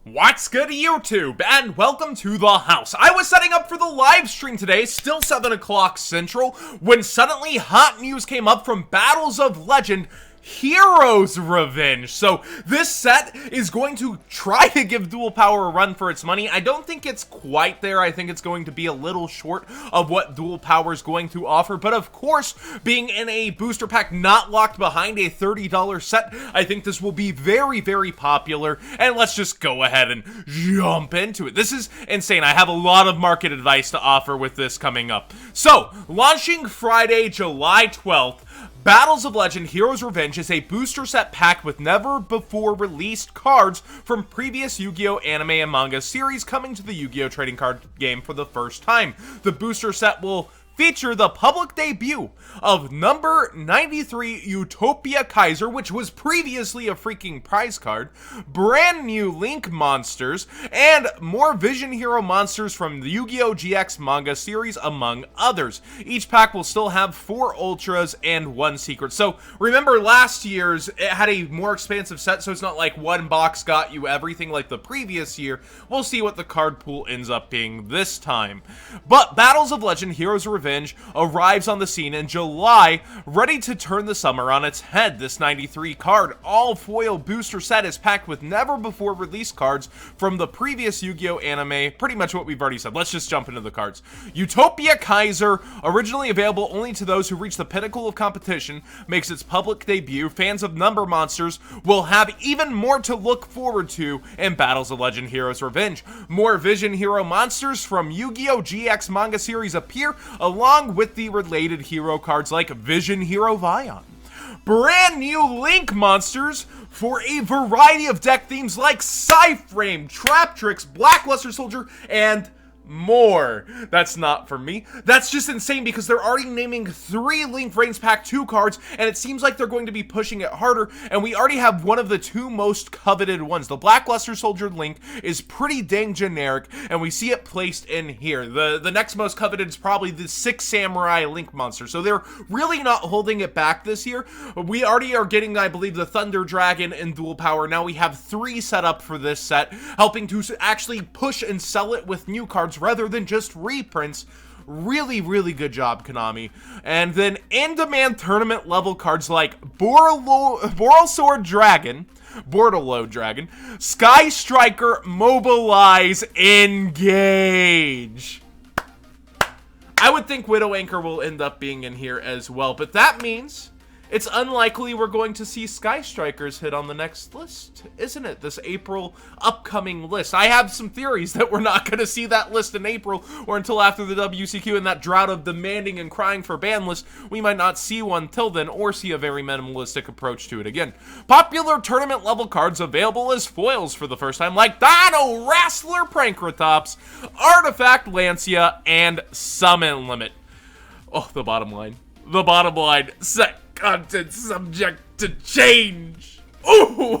What's good, YouTube, and welcome to the house. I was setting up for the live stream today, still 7 o'clock Central, when suddenly hot news came up from Battles of Legend Heroes Revenge. So this set is going to try to give Dual Power a run for its money. I don't think it's quite there. I think it's going to be a little short of what Dual Power is going to offer. But of course, being in a booster pack not locked behind a $30 set, I think this will be very, very popular. And let's just go ahead and jump into it. This is insane. I have a lot of market advice to offer with this coming up. So, launching Friday, July 12th, Battles of Legend Heroes Revenge is a booster set packed with never-before-released cards from previous Yu-Gi-Oh! Anime and manga series coming to the Yu-Gi-Oh! Trading card game for the first time. The booster set will feature the public debut of number 93 Utopia Kaiser, which was previously a freaking prize card, brand new Link monsters, and more Vision Hero monsters from the Yu-Gi-Oh! GX manga series, among others. Each pack will still have 4 Ultras and 1 Secret. So remember last year's, it had a more expansive set, so it's not like one box got you everything like the previous year. We'll see what the card pool ends up being this time. But Battles of Legend Heroes Revenge arrives on the scene in July, ready to turn the summer on its head. This 93 card all-foil booster set is packed with never-before-released cards from the previous Yu-Gi-Oh! Anime, pretty much what we've already said. Let's just jump into the cards. Utopia Kaiser, originally available only to those who reach the pinnacle of competition, makes its public debut. Fans of number monsters will have even more to look forward to in Battles of Legend Heroes Revenge. More Vision Hero monsters from Yu-Gi-Oh! GX manga series appear, along with the related hero cards like Vision Hero Vion. Brand new Link monsters for a variety of deck themes like Psyframe, Traptrix, Blackluster Soldier, and more. That's not for me. That's just insane because they're already naming 3 Link Reigns Pack 2 cards, and it seems like they're going to be pushing it harder, and we already have one of the 2 most coveted ones. The Blackluster Soldier Link is pretty dang generic, and we see it placed in here. The next most coveted is probably the 6 Samurai Link monster, so they're really not holding it back this year. We already are getting, I believe, the Thunder Dragon and Dual Power. Now we have 3 set up for this set, helping to actually push and sell it with new cards rather than just reprints. Really, really good job, Konami. And then in-demand tournament level cards like Borrlesword Dragon, Sky Striker, Mobilize, Engage. I would think Widow Anchor will end up being in here as well, but that means it's unlikely we're going to see Sky Strikers hit on the next list, isn't it? This April upcoming list. I have some theories that we're not going to see that list in April or until after the WCQ, and that drought of demanding and crying for ban list. We might not see one till then, or see a very minimalistic approach to it again. Popular tournament level cards available as foils for the first time, like Dino Wrestler Prankratops, Artifact Lancia, and Summon Limit. Oh, the bottom line. The bottom line. Set content subject to change. Ooh,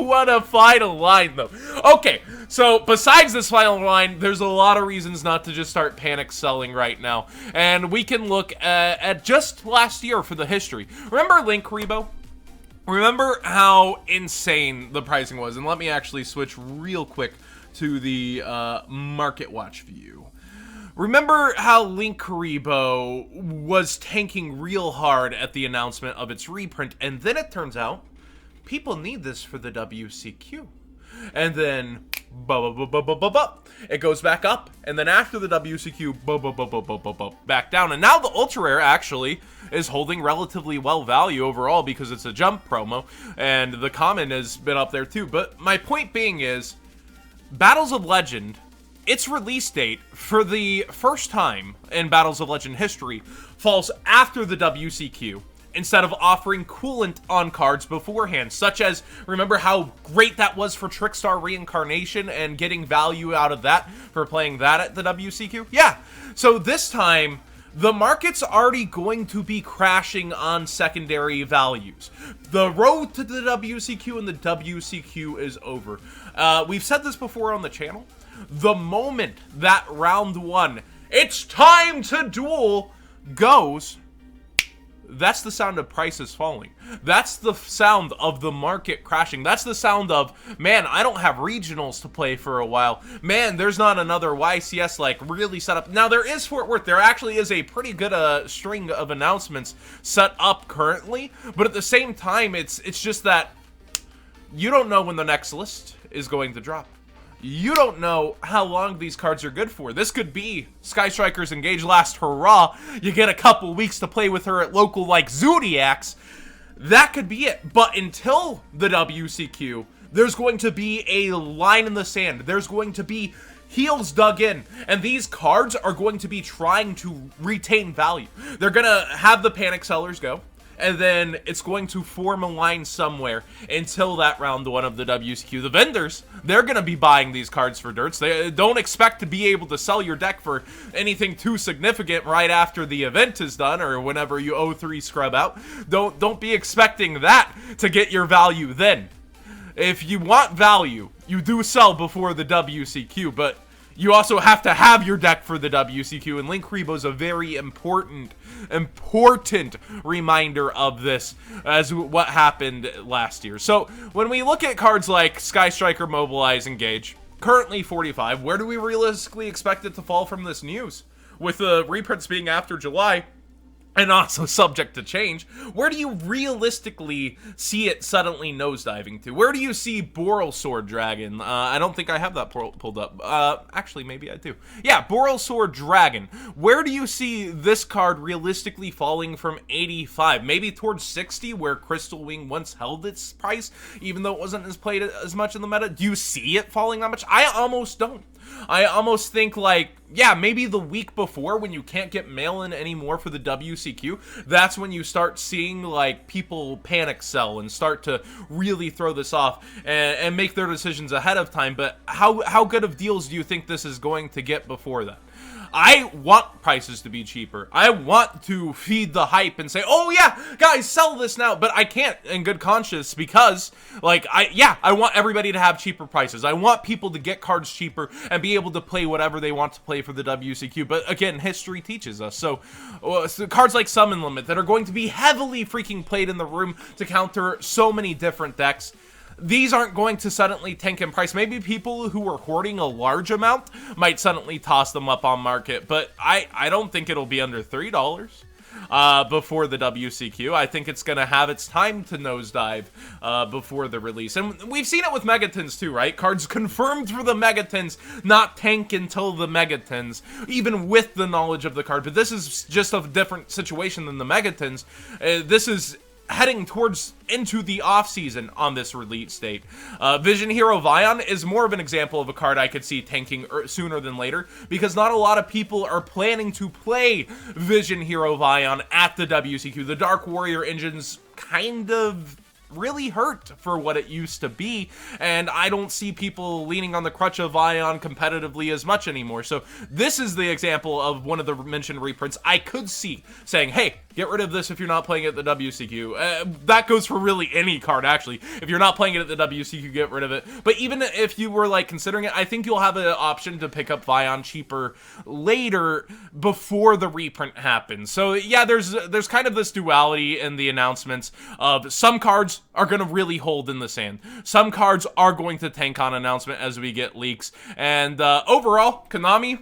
what a final line, though. Okay, so besides this final line, there's a lot of reasons not to just start panic selling right now. And we can look at just last year for the history. Remember Link Rebo? Remember how insane the pricing was? And let me actually switch real quick to the Market Watch view. Remember how Link Rebo was tanking real hard at the announcement of its reprint, and then it turns out people need this for the WCQ. And then it goes back up, and then after the WCQ back down. And now the Ultra Rare actually is holding relatively well value overall because it's a jump promo, and the common has been up there too. But my point being is, Battles of Legend, its release date, for the first time in Battles of Legend history, falls after the WCQ, instead of offering coolant on cards beforehand, such as, remember how great that was for Trickstar Reincarnation and getting value out of that for playing that at the WCQ? Yeah, so this time, the market's already going to be crashing on secondary values. The road to the WCQ and the WCQ is over. We've said this before on the channel. The moment that round 1, it's time to duel, goes, that's the sound of prices falling. That's the sound of the market crashing. That's the sound of, man, I don't have regionals to play for a while. Man, there's not another YCS like really set up. Now, there is Fort Worth. There actually is a pretty good string of announcements set up currently, but at the same time, it's just that you don't know when the next list is going to drop. You don't know how long these cards are good for. This could be Sky Striker's Engage last hurrah. You get a couple weeks to play with her at local like Zodiacs. That could be it. But until the WCQ, there's going to be a line in the sand. There's going to be heels dug in. And these cards are going to be trying to retain value. They're going to have the panic sellers go. And then it's going to form a line somewhere until that round one of the WCQ. The vendors, they're going to be buying these cards for dirts. They don't expect to be able to sell your deck for anything too significant right after the event is done or whenever you O3 scrub out. Don't be expecting that to get your value then. If you want value, you do sell before the WCQ, but you also have to have your deck for the WCQ, and Link Rebo is a very important reminder of this as what happened last year. So when we look at cards like Sky Striker, Mobilize, Engage, currently 45, where do we realistically expect it to fall from this news? With the reprints being after July, and also subject to change, where do you realistically see it suddenly nosediving to? Where do you see Borrlesword Dragon? I don't think I have that pulled up. Actually, maybe I do. Yeah, Borrlesword Dragon. Where do you see this card realistically falling from 85? Maybe towards 60, where Crystal Wing once held its price, even though it wasn't as played as much in the meta? Do you see it falling that much? I almost don't. I almost think like, yeah, maybe the week before when you can't get mail-in anymore for the WCQ, that's when you start seeing like people panic sell and start to really throw this off and make their decisions ahead of time. But how good of deals do you think this is going to get before that? I want prices to be cheaper. I want to feed the hype and say, oh yeah, guys, sell this now. But I can't in good conscience because, like, I want everybody to have cheaper prices. I want people to get cards cheaper and be able to play whatever they want to play for the WCQ. But again, history teaches us. So cards like Summon Limit that are going to be heavily freaking played in the room to counter so many different decks, these aren't going to suddenly tank in price. Maybe people who are hoarding a large amount might suddenly toss them up on market, but I don't think it'll be under $3 before the WCQ. I think it's going to have its time to nosedive before the release. And we've seen it with Megatons too, right? Cards confirmed for the Megatons not tank until the Megatons, even with the knowledge of the card. But this is just a different situation than the Megatons. This is heading towards into the off-season on this release date. Vision Hero Vion is more of an example of a card I could see tanking sooner than later, because not a lot of people are planning to play Vision Hero Vion at the WCQ. The Dark Warrior engine's kind of really hurt for what it used to be, and I don't see people leaning on the crutch of Vion competitively as much anymore. So this is the example of one of the mentioned reprints I could see saying, hey, get rid of this if you're not playing it at the WCQ. That goes for really any card, actually. If you're not playing it at the WCQ, get rid of it. But even if you were like considering it, I think you'll have an option to pick up Vion cheaper later before the reprint happens. So yeah, there's kind of this duality in the announcements of some cards are going to really hold in the sand. Some cards are going to tank on announcement as we get leaks. And overall, Konami,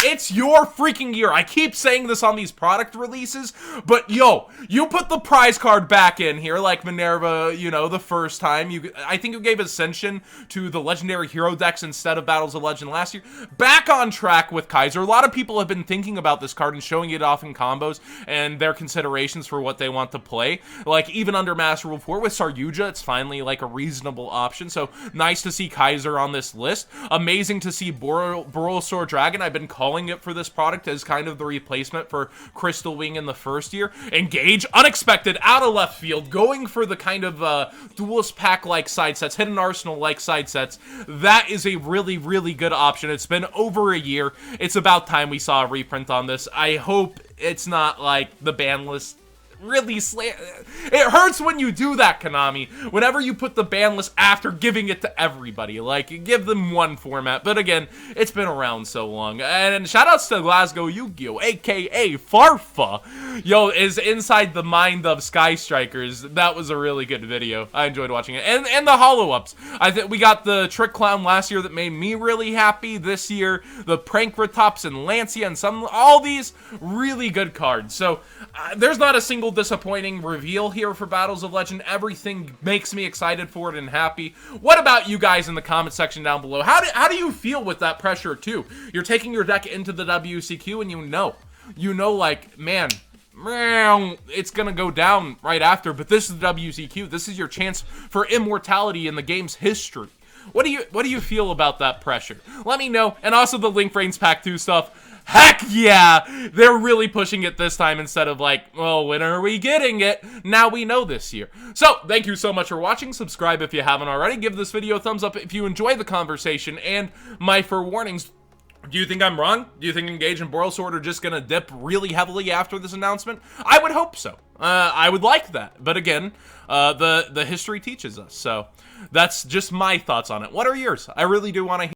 it's your freaking year. I keep saying this on these product releases, but yo, you put the prize card back in here like Minerva, you know, the first time. I think you gave Ascension to the Legendary Hero decks instead of Battles of Legend last year. Back on track with Kaiser. A lot of people have been thinking about this card and showing it off in combos and their considerations for what they want to play. Like, even under Master Rule 4 with Saryuja, it's finally like a reasonable option. So, nice to see Kaiser on this list. Amazing to see Borrlesword Dragon. I've been calling it for this product as kind of the replacement for Crystal Wing in the first year. Engage, unexpected, out of left field, going for the kind of duelist pack like side sets, hidden arsenal like side sets. That is a really, really good option. It's been over a year. It's about time we saw a reprint on this. I hope it's not like the ban list really it hurts when you do that, Konami. Whenever you put the ban list after giving it to everybody, like, give them one format. But again, it's been around so long. And shoutouts to Glasgow Yu-Gi-Oh, aka Farfa, yo, is inside the mind of Sky Strikers. That was a really good video. I enjoyed watching it. And the hollow-ups. I think we got the Trick Clown last year that made me really happy. This year, the Prankratops and Lancia and all these really good cards. So there's not a single disappointing reveal here for Battles of Legend. Everything makes me excited for it and happy. What about you guys in the comment section down below? How do you feel with that pressure too? You're taking your deck into the WCQ and you know, like, man, it's gonna go down right after, but this is the WCQ. This is your chance for immortality in the game's history. What do you feel about that pressure? Let me know. And also the Link Reigns Pack 2 stuff. Heck yeah! They're really pushing it this time instead of like, well, when are we getting it? Now we know this year. So, thank you so much for watching. Subscribe if you haven't already. Give this video a thumbs up if you enjoy the conversation. And my forewarnings. Do you think I'm wrong? Do you think Engage and Borrlesword are just gonna dip really heavily after this announcement? I would hope so. I would like that. But again, the history teaches us. So, that's just my thoughts on it. What are yours? I really do want to hear.